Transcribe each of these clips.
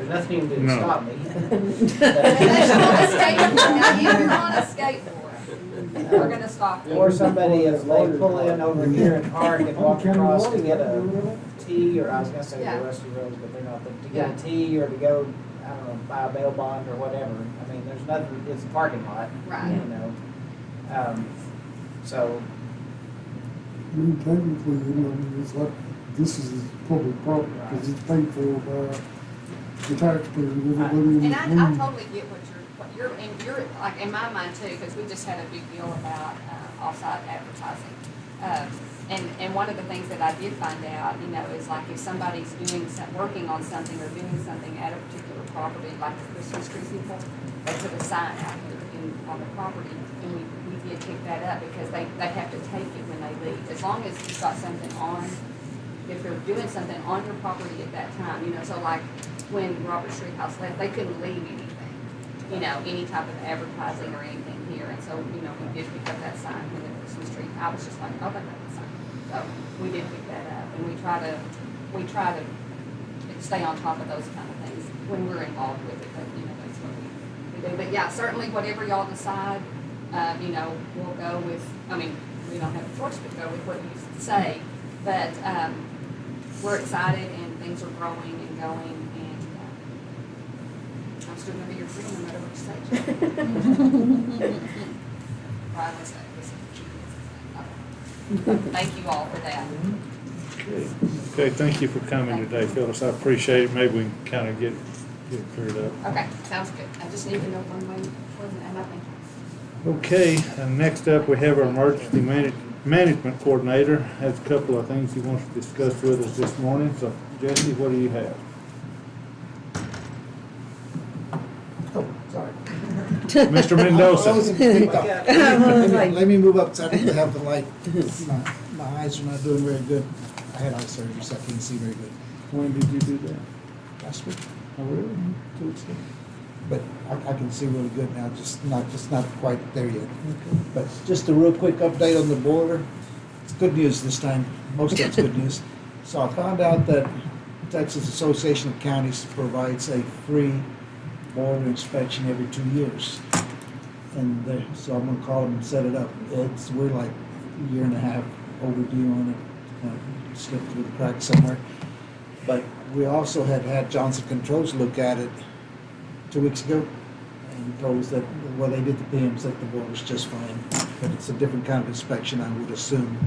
there's nothing you can do to No. stop me. Now, you're on a skateboard, we're gonna stop you. Or somebody, if they pull in over here and park and walk across to get a tea, or I was gonna say Yeah. the rusty roads, but they're not, but to get a tea or to go, I don't know, buy a bail bond or whatever. I mean, there's nothing, it's a parking lot. Right. You know, so, I mean, technically, you know, it's like, this is public property, because it's paid for by the taxpayer, everybody in And this I room. totally get what you're, and you're, like, in my mind too, because we just had a big deal about, off-site advertising. And one of the things that I did find out, you know, is like if somebody's working on something or doing something at a particular property, like the Christmas tree people, they put a sign out here on the property, and we did pick that up because they have to take it when they leave. As long as you've got something on, if they're doing something on your property at that time, you know, so like when Robert Street House left, they couldn't leave anything, you know, any type of advertising or anything here. And so, you know, we did pick up that sign when the Christmas tree, I was just like, oh, they got the sign. So we did pick that up, and we try to stay on top of those kind of things when we're involved with it, but, you know, that's what we do. But yeah, certainly whatever y'all decide, you know, we'll go with, I mean, we don't have a choice but go with what you say, but, we're excited and things are growing and going, and, I'm still gonna be your friend no matter what you say. Right, let's say, thank you all for that. Okay, thank you for coming today, Phyllis. I appreciate it. Maybe we can kind of get it cleared up. Okay, sounds good. I just need to know one way, and I think. Okay, and next up, we have our emergency management coordinator. Has a couple of things he wants to discuss with us this morning. So, Jesse, what do you have? Oh, sorry. Mr. Mendoza. I was in speak up. Let me move up so I can have the light. My eyes are not doing very good. I had eye surgery, so I can't see very good. When did you do that? Last week, Oh, really? 2 weeks ago. But I can see really good now, just not quite there yet. But just a real quick update on the border. It's good news this time. Most of it's good news. So I found out that Texas Association of Counties provides a free border inspection every 2 years. And so I'm gonna call them and set it up. We're like a year and a half overdue on it, slipped through the cracks somewhere. But we also had Johnson Controls look at it 2 weeks ago and told us that, well, they did the PMs at the border's just fine, but it's a different kind of inspection, I would assume.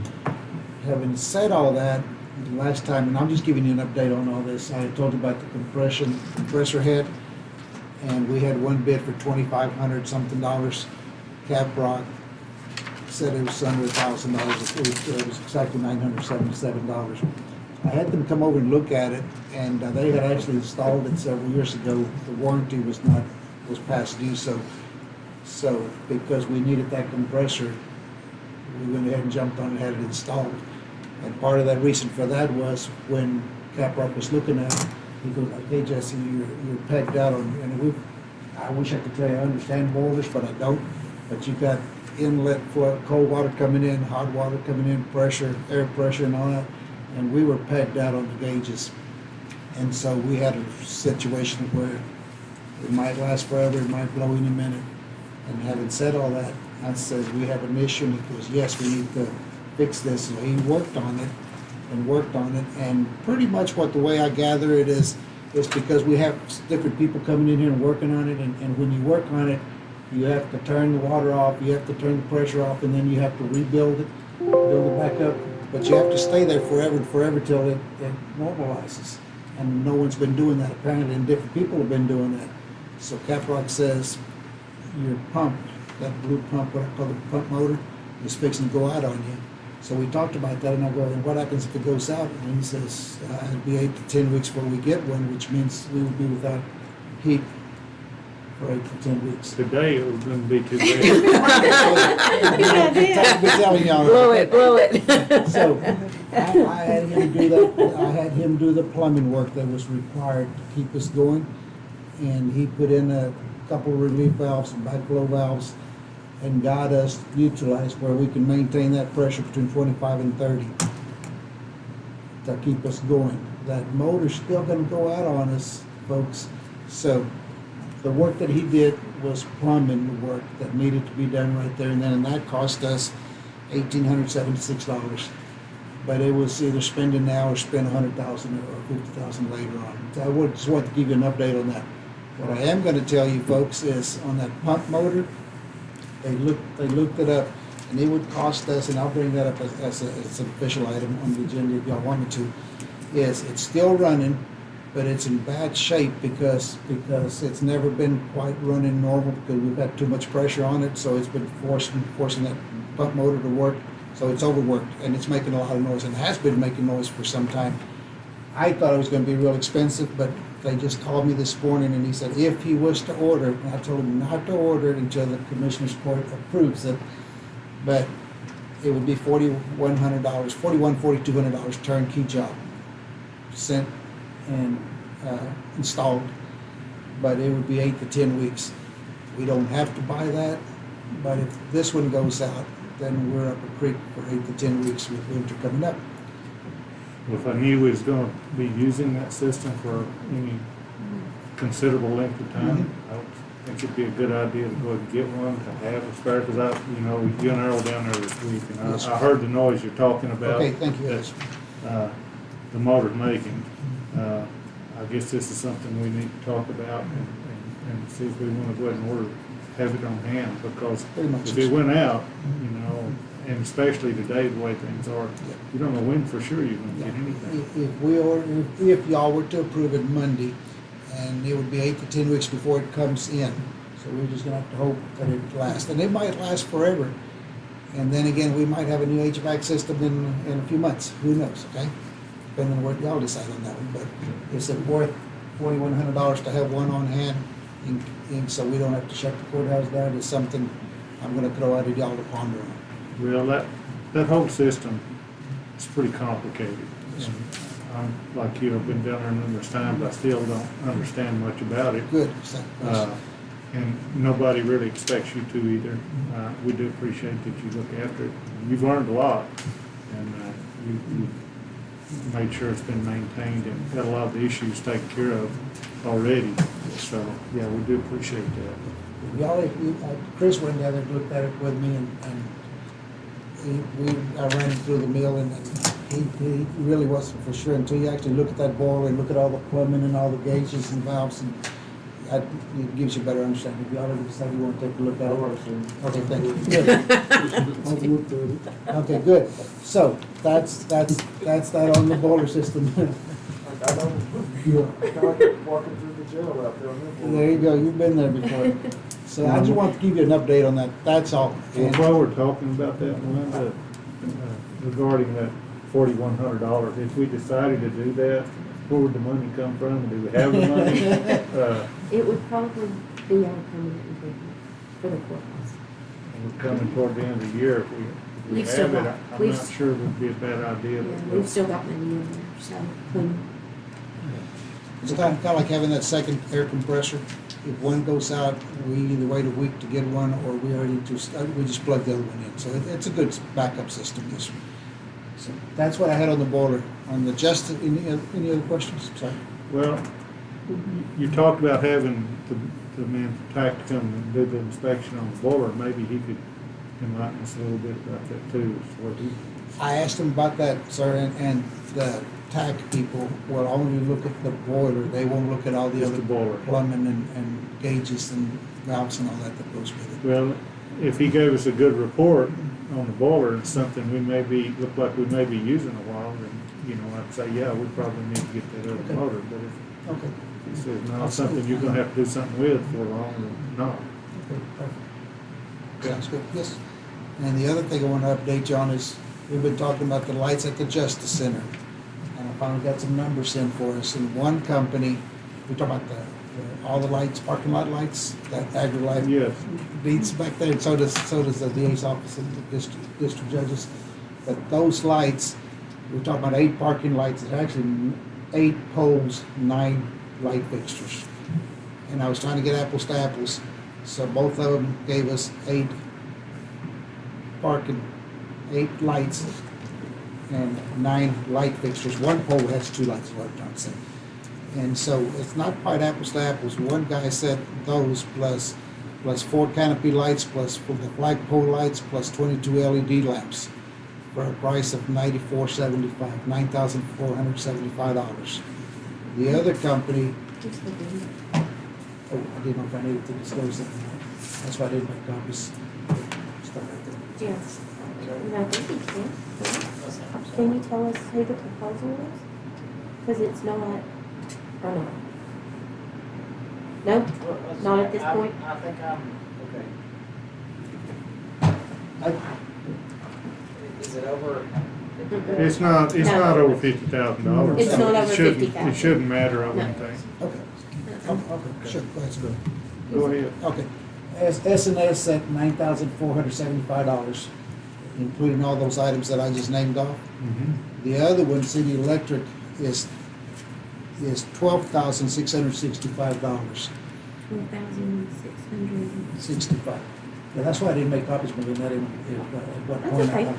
Having said all that, the last time, and I'm just giving you an update on all this, I had told you about the compressor head, and we had one bid for $2,500 something. Caprock said it was under $1,000. It was exactly $977. I had them come over and look at it, and they had actually installed it several years ago. The warranty was past due, so because we needed that compressor, we went ahead and jumped on it and had it installed. And part of that reason for that was when Caprock was looking at it, he goes, "Okay, Jesse, you're pegged out on," and I wish I could tell you I understand borders, but I don't. But you've got inlet flow, cold water coming in, hot water coming in, pressure, air pressure and all that. And we were pegged out on the gauges. And so we had a situation where it might last forever, it might blow in a minute. And having said all that, I said, we have an issue, and he goes, yes, we need to fix this. So he worked on it, and pretty much the way I gather it is because we have different people coming in here and working on it, and when you work on it, you have to turn the water off, you have to turn the pressure off, and then you have to rebuild it, build it back up. But you have to stay there forever till it normalizes. And no one's been doing that apparently, and different people have been doing that. So Caprock says your pump, that blue pump, what I call the pump motor, is fixing to go out on you. So we talked about that, and I go, and what happens if it goes out? And he says, it'll be 8 to 10 weeks before we get one, which means we will be without heat for 8 to 10 weeks. Today it was going to be too bad. I've been telling y'all. Blow it. So I had him do that. I had him do the plumbing work that was required to keep us going, and he put in a couple of relief valves and backflow valves, and got us neutralized where we can maintain that pressure between 25 and 30 to keep us going. That motor's still going to go out on us, folks, So the work that he did was plumbing work that needed to be done right there and then, and that cost us $1,876. But it was either spend it now or spend $100,000 or $50,000 later on. So I just want to give you an update on that. What I am going to tell you folks is on that pump motor, they looked it up, and it would cost us, and I'll bring that up as an official item on the agenda if y'all want me to, is it's still running, but it's in bad shape because it's never been quite running normal because we've got too much pressure on it, so it's been forcing that pump motor to work, so it's overworked, and it's making a lot of noise, and has been making noise for some time. I thought it was going to be real expensive, but they just called me this morning and he said if he was to order, and I told him not to order it until the commissioner's court approves it, but it would be $4,100, $4,200 turnkey job, sent and installed, but it would be 8 to 10 weeks. We don't have to buy that, but if this one goes out, then we're up a creek for 8 to 10 weeks with winter coming up. Well, if I knew we was gonna be using that system for any considerable length of time, I would think it'd be a good idea to go ahead and get one to have a spare, because you and I were down there this week, and Yes, I heard the noise you're talking about. Okay, thank you. That, the motor's making. I guess this is something we need to talk about and see if we wanna go ahead and have it on hand, because Pretty much if is. it went out, and especially today, the way things are, you don't know when for sure you're gonna get anything. If y'all were to approve it Monday, and it would be 8 to 10 weeks before it comes in, so we're just gonna have to hope that it lasts, and it might last forever. And then again, we might have a new HVAC system in a few months, who knows, okay? Depending on what y'all decide on that one, but is it worth $4,100 to have one on hand, so we don't have to shut the courthouse down, is something I'm gonna throw out at y'all to ponder on. Well, that whole system is pretty complicated. Yes, sir. I'm like you, I've been down there numerous times, I still don't understand much about it. Good. And nobody really expects you to either. We do appreciate that you look after it. You've learned a lot, and you've made sure it's been maintained and got a lot of the issues taken care of already. So, yeah, we do appreciate that. Y'all, Chris went down there and looked at it with me, and I ran him through the mill, and he really wasn't for sure until you actually look at that boiler and look at all the plumbing and all the gauges and valves, and it gives you a better understanding. If y'all ever decide you want to take a look at it. Okay, thank you. Good. I've looked at it. Okay, good. So, that's that on the boiler system. I know, Yeah. kinda like walking through the jail out there. There you go, you've been there before. So I just want to give you an update on that, that's all. Well, And- while we're talking about that, Melinda, regarding that $4,100, if we decided to do that, where would the money come from? Do we have the money? It would probably be our permanent improvement for the courthouse. We're coming toward the end of the year, if we We've still have it, got- I'm we've- not sure it would be a bad idea. Yeah, but- we've still got money in there, so, It's kind of like having that second air compressor. If one goes out, we either wait a week to get one, or we just plug the other one in. So it's a good backup system, yes, sir. So that's what I had on the boiler. On the any other questions? Sorry. Well, you talked about having the man from TAC to come and do the inspection on the boiler. Maybe he could enlighten us a little bit about that too, as what he. I asked him about that, sir, and the TAC people will only look at the boiler. They won't look at all the Just other the boiler. plumbing and gauges and valves and all that goes with it. Well, if he gave us a good report on the boiler, it's something look like we may be using a while, then, I'd say, yeah, we probably need to get that other Okay. motor. But if Okay. he says, no, it's something you're gonna have to do something with for long, then no. Okay, perfect. Sounds good, yes. And the other thing I want to update you on is, we've been talking about the lights at the Justice Center. And I finally got some numbers in for us. And one company, we talk about all the lights, parking lot lights, that agri-light Yes. beats back there, and so does the DA's office and the district judges. But those lights, we're talking about 8 parking lights, it's actually 8 poles, 9 light fixtures. And I was trying to get apples to apples, so both of them gave us 8 lights and 9 light fixtures. One pole has 2 lights, is what I'm trying to say. And so it's not quite apples to apples. One guy said those plus 4 canopy lights, plus for the flagpole lights, plus 22 LED lamps for a price of $94.75, $9,475. The other company, Who's the bidder? oh, I didn't know if I needed to disclose that. That's why I didn't make copies. Start right there. Yes. And I think you can. Can you tell us who the proposal is? Because it's not, or no? No? Not at this point? I think I'm, okay. Is it over? It's not No. over $50,000. It's not over It shouldn't- $50,000. It shouldn't matter, I wouldn't No. think. Okay. Okay, sure, go ahead, sir. Go ahead. Okay. S&S at $9,475, including all those items that I just named off. Mhm. The other one, City Electric, is $12,665. 12,600. 65. Yeah, that's why I didn't make copies, but that at what That's point. okay.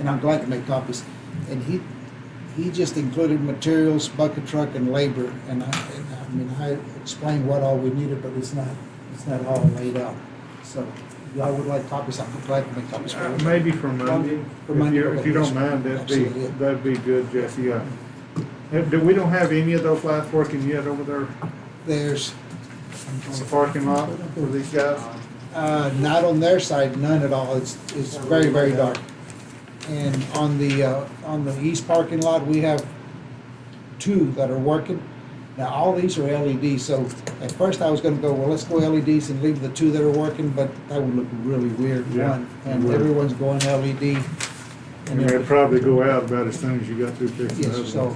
And I'm glad to make copies. And he just included materials, bucket truck, and labor. And I mean, I explained what all we needed, but it's not all laid out. So, if y'all would like copies, I'm glad to make copies for you. Maybe for Monday, For Monday, if you don't okay. mind, Absolutely. that'd be good, Jesse. We don't have any of those lights working yet over there There's, on the parking lot for these guys? not on their side, none at all. It's very, very dark. And on the east parking lot, we have 2 that are working. Now, all these are LEDs, so at first I was gonna go, well, let's go LEDs and leave the 2 that are working, but that would look really weird, Yeah, one. it And would. everyone's going LED. And they'd probably go out about as soon as you got through fixing Yes, those. so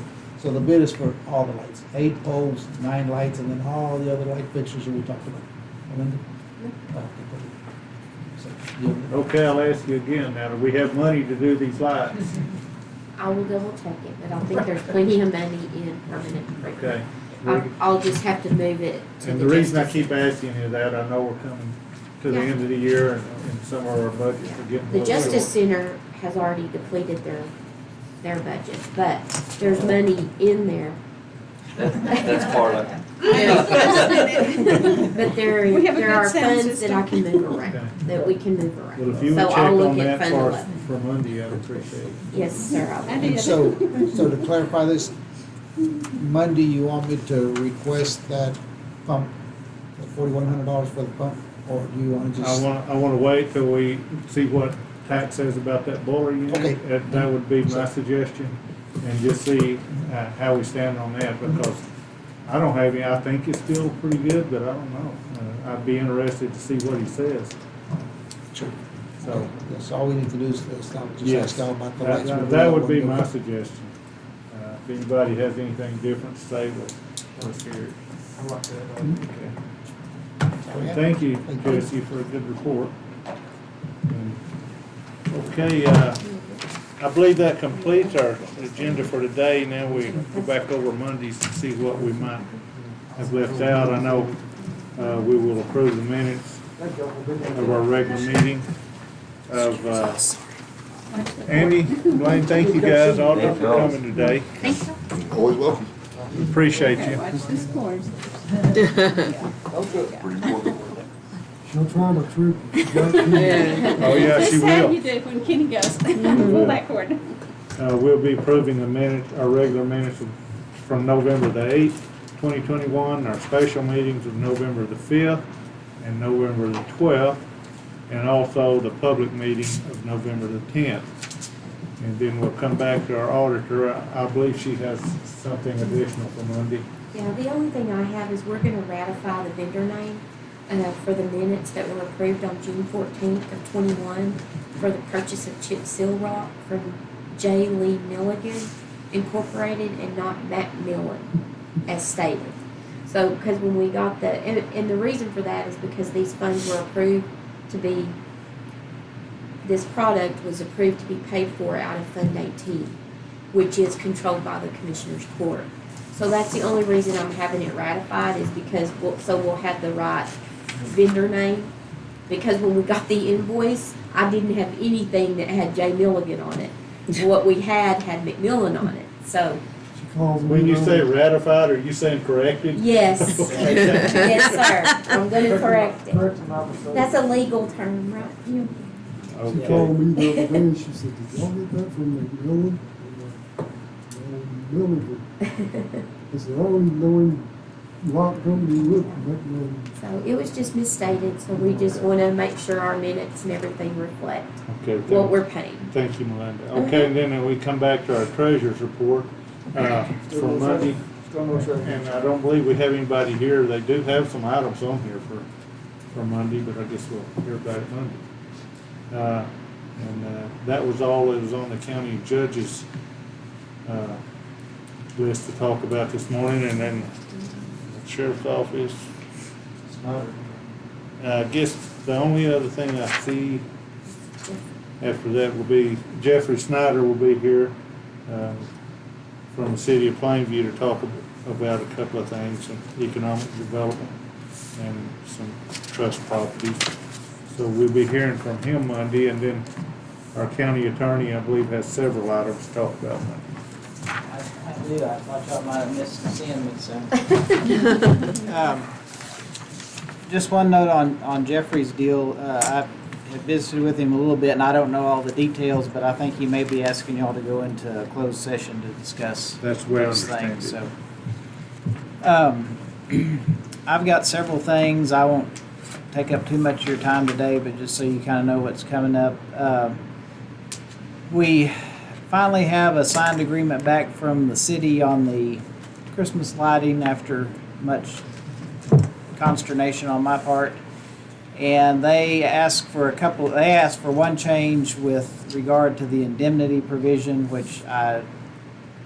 the bid is for all the lights, 8 poles, 9 lights, and then all the other light fixtures that we talked about. Melinda? So, yeah. Okay, I'll ask you again now, do we have money to do these lights? I will double check it, but I think there's plenty of money in permanent improvement. Okay. I'll just have to move it to And the the reason I justice. keep asking you that, I know we're coming to the Yeah. end of the year and some of our budgets are getting. The a little Justice Center has already depleted their budget, but there's money in there. That's Carla. But there We have a are good sound funds that I can move Okay. around, that we can move around. Well, if you So would check I'll look on at that Fund for, 11. for Monday, I'd appreciate it. Yes, sir, I I will. did. And so to clarify this, Monday, you want me to request that pump, the $4,100 for the pump, or do you want to just? I wanna wait till we see what tax says about that boiler unit. Okay. That would be my suggestion, and just see, how we stand on that, because I don't have any, I think it's still pretty good, but I don't know. I'd be interested to see what he says, Sure. so. Yes, all we need to do is just Yes, ask Al about the that- lights. that would be my suggestion. If anybody has anything different to say, let's hear it. Okay. Well, thank you, Jesse, for a good report. And, okay, I believe that completes our agenda for today. Now we go back over Mondays to see what we might have left out. I know, we will approve the minutes of our regular meeting of, Andy, Blaine, thank you guys all for coming today. Always welcome. Appreciate you. Watch this corn. Pretty important. She'll try to trip. Oh, yeah, she That's how will. you do when Kenny goes, pull that cord. We'll be approving the minute, our regular minutes from November the 8th, 2021, our special meetings of November the 5th and November the 12th, and also the public meeting of November the 10th. And then we'll come back to our auditor. I believe she has something additional for Monday. Yeah, the only thing I have is we're gonna ratify the vendor name, for the minutes that were approved on June 14th of 21 for the purchase of chip seal rock from J. Lee Milligan Incorporated and not Macmillan, as stated. So, because when we got and the reason for that is because these funds were approved to be, this product was approved to be paid for out of Fund 18, which is controlled by the Commissioner's Court. So that's the only reason I'm having it ratified, is because we'll have the right vendor name. Because when we got the invoice, I didn't have anything that had J. Milligan on it. What we had Macmillan on it, so calls me. When you say over. ratified, are you saying corrected? Yes. Yes, sir. I'm gonna correct it. Correct my mistake. That's a legal term, right? Yeah. She Okay. called me the other day, and she said, did y'all get that from McMillan? McMillan. I said, I don't even know any rock company with McMillan. So it was just misstated, so we just wanna make sure our minutes and everything reflect Okay, what thank, we're paying. thank you, Melinda. Okay, and then we come back to our treasurer's report, for Monday. Still no sure. And I don't believe we have anybody here. They do have some items on here for Monday, but I guess we'll hear about it Monday. That was all that was on the county judge's, list to talk about this morning, and then the sheriff's office. I guess the only other thing I see after that will be Jeffrey Snyder will be here, from the city of Plainview to talk about a couple of things, some economic development and some trust properties. So we'll be hearing from him Monday, and then our county attorney, I believe, has several items to talk about Monday. I do, I thought y'all might have missed seeing me, so. Just one note on Jeffrey's deal, I have visited with him a little bit, and I don't know all the details, but I think he may be asking y'all to go into a closed session to discuss That's where I those understand things, it. so. I've got several things, I won't take up too much of your time today, but just so you kind of know what's coming up. We finally have a signed agreement back from the city on the Christmas lighting after much consternation on my part. And they asked for one change with regard to the indemnity provision, which I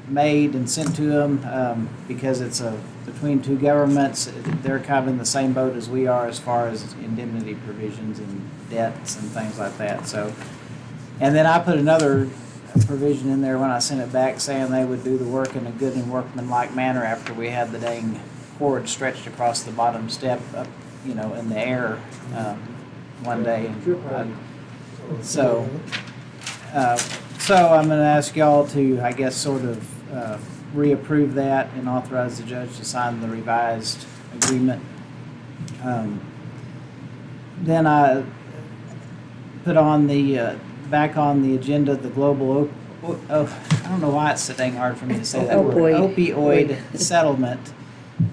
made and sent to them, because it's between two governments. They're kind of in the same boat as we are as far as indemnity provisions and debts and things like that. So, and then I put another provision in there when I sent it back saying they would do the work in a good and workmanlike manner after we had the dang cord stretched across the bottom step up, in the air one day. So I'm going to ask y'all to, I guess, sort of reapprove that and authorize the judge to sign the revised agreement. Then I put on back on the agenda the global, I don't know why it's so dang hard for me to say that word, opioid settlement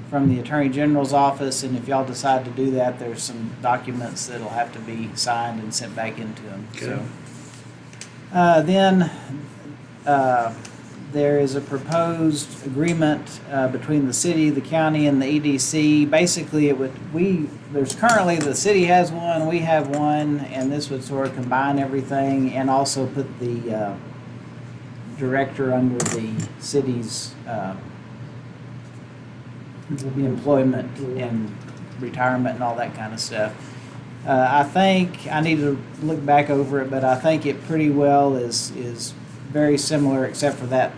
from the Attorney General's office, and if y'all decide to do that, there's some documents that'll have to be signed and sent back into them. Okay. So, then there is a proposed agreement between the city, the county, and the EDC. Basically, there's currently, the city has one, we have one, and this would sort of combine everything and also put the director under the city's employment and retirement and all that kind of stuff. I think I need to look back over it, but I think it pretty well is very similar, except for that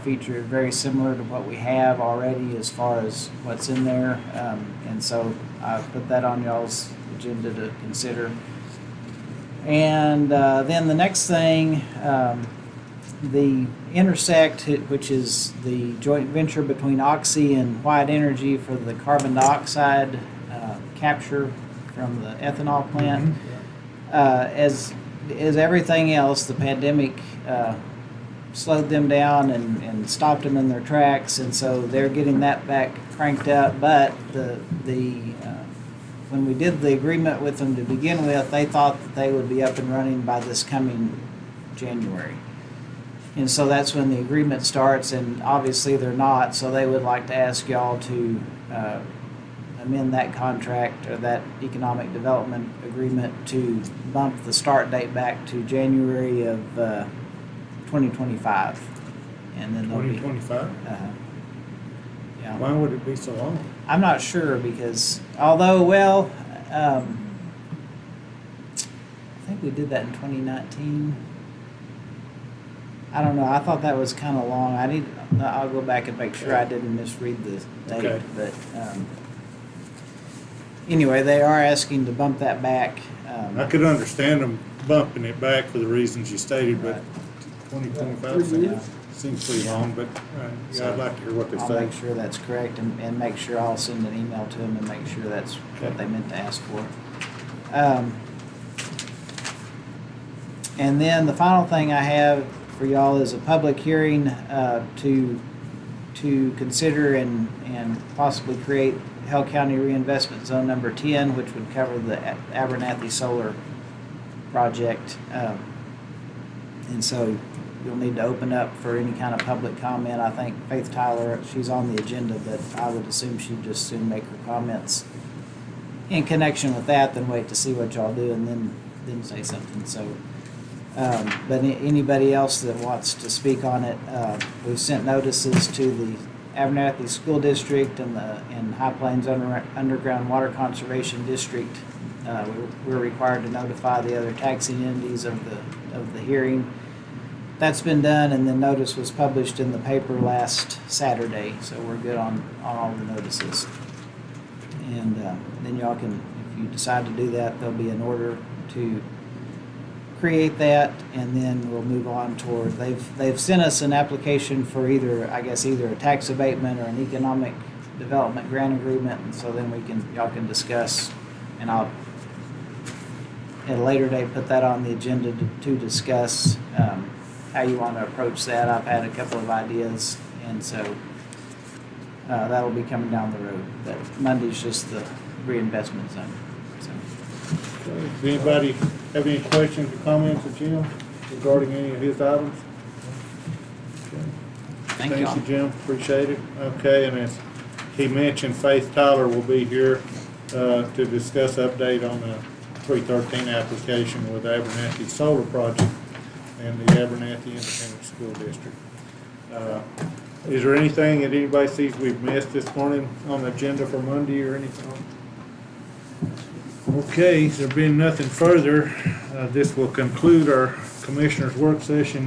feature, very similar to what we have already as far as what's in there. And so I put that on y'all's agenda to consider. And then the next thing, the Intersect, which is the joint venture between Oxy and White Energy for the carbon dioxide capture from the ethanol plant. As everything else, the pandemic slowed them down and stopped them in their tracks, and so they're getting that back cranked up. But when we did the agreement with them to begin with, they thought that they would be up and running by this coming January. And so that's when the agreement starts, and obviously they're not, so they would like to ask y'all to amend that contract or that economic development agreement to bump the start date back to January of 2025. And then they'll be 2025? yeah. Why would it be so long? I'm not sure because, although, I think we did that in 2019. I don't know. I thought that was kind of long. I'll go back and make sure I didn't misread the date. Okay. But anyway, they are asking to bump that back. I could understand them bumping it back for the reasons you stated, but 2025 Yeah. seems seems pretty long, but, yeah, I'd like to hear what they I'll say. make sure that's correct and make sure I'll send an email to them and make sure that's what they meant to ask for. And then the final thing I have for y'all is a public hearing to consider and possibly create Hale County Reinvestment Zone number 10, which would cover the Abernathy Solar project. And so you'll need to open up for any kind of public comment. I think Faith Tyler, she's on the agenda, but I would assume she'd just soon make her comments in connection with that, then wait to see what y'all do and then say something. So, but anybody else that wants to speak on it, we've sent notices to the Abernathy School District and High Plains Underground Water Conservation District. We're required to notify the other taxing entities of the hearing. That's been done, and the notice was published in the paper last Saturday, so we're good on all the notices. And then y'all can, if you decide to do that, there'll be an order to create that, and then we'll move on toward, they've sent us an application for either a tax abatement or an economic development grant agreement, and so then y'all can discuss, and I'll at a later date put that on the agenda to discuss how you want to approach that. I've had a couple of ideas, and so that'll be coming down the road. But Monday's just the reinvestment zone. So. Okay. Does anybody have any questions or comments of Jim regarding any of his items? Okay. Thank Thank y'all. you, Jim, appreciate it. Okay, and as he mentioned, Faith Tyler will be here to discuss update on the 313 application with Abernathy Solar Project and the Abernathy Independent School District. Is there anything that anybody sees we've missed this morning on the agenda for Monday or anything? Okay, there being nothing further, this will conclude our Commissioners' work session